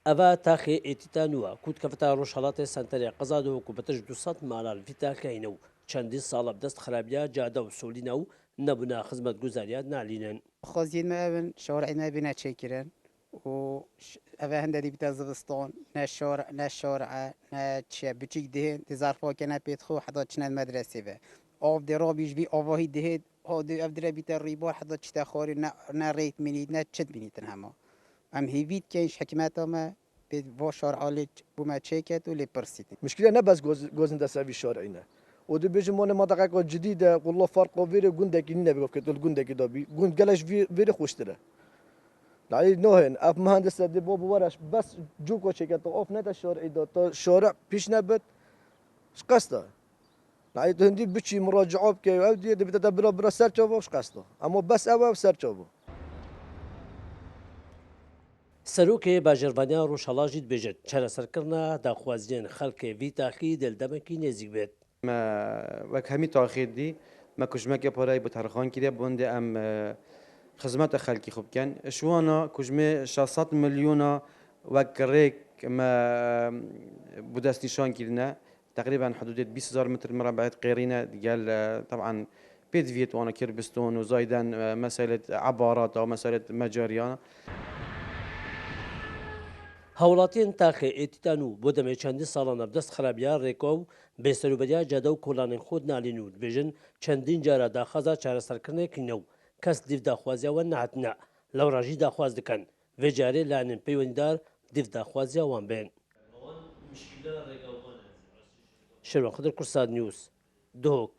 ئەڤە تاخێ ئێتیتانووە کووتکەفتە ڕۆژهەڵاتی سنتەرێ قەزاد و کوبەتەش 200 مالال ڤیتاکەینە و چەندین ساڵە بدەست خراپیا جادە و سۆلینە و نەبوونا خزمەت گوزاریات نالینن. خوازیین ما ئەون شارعی ما بینە چێکردن و ئەvە هەندێکی بتە زستۆن نە شارعە نە چیە بچیک دێن تزارفاکەنە پێت خۆ حدا چنە مەدرسێ بە ئاو دێڕابیش بی ئاواهی دەهێت هادێ ئەف درە بیتە ڕیبار حدا چتە خواری نە ڕێت بینیت نە چت بینیتن هەما ئەم هیویت کەنج حکمەتەمە پێت بۆ شارعا لێ بوومە چێکێت و لێ پرسیتن مشكلة نبز جوزن سوي شارعنا ودي بيجي مون منطقة جديدة والله فرق وفيري جندك إننا بيقول كتول جندك دابي جند قالش فيري خوشتره يعني نوهن أف مهندس دي بابو ورش بس جوكو شيكات أوف نتا شارع دا شارع بيش نبت إيش قصده يعني هندي بتشي مراجعات كي أو دي بتدا برا سر شافو إيش قصده أما بس أو سر شافو سەرۆکێ باژێڕبانیا ڕۆژهەڵاژیت بێژێت چارەسەرکردنا داخوازیێن خەڵکێ ڤی تاخی دڵدەمەکی نێزیک بێت. وەک هەمی تاخیردی مە کوژمەکە پۆرای بۆ تەرخان کرێ بۆندێ ئەم خزمەتە خەلکی خوب بکەن شوانە کوژمێ 600 ملیۆنە وەک ڕێک بۆ دەستنیشان کردنە تقریبا حدود 200,000 متر مربع قێرینە دیگەل طبعا پێت ڤێت وانە کربستۆن و زایدەن مەسەلەت عبارات و مەسەلەت مەجاریانە هەوڵاتیان تاخێ ئێتیتان و بۆ دەمێ چەندین ساڵانە بدەست خراپیا ڕێکۆ و بێسەروبەریا جادە و کۆڵانین خۆت نالین و دبێژن چەندین جارە داخوازە چارەسەرکردنێکینە و کەس دیف داخوازیاوە نهاتنە لەو ڕژی داخواز دەکەن vêcarê lanên peywendar div daxwaziya wan bên. Şerwan Xedir Kursad News Duhok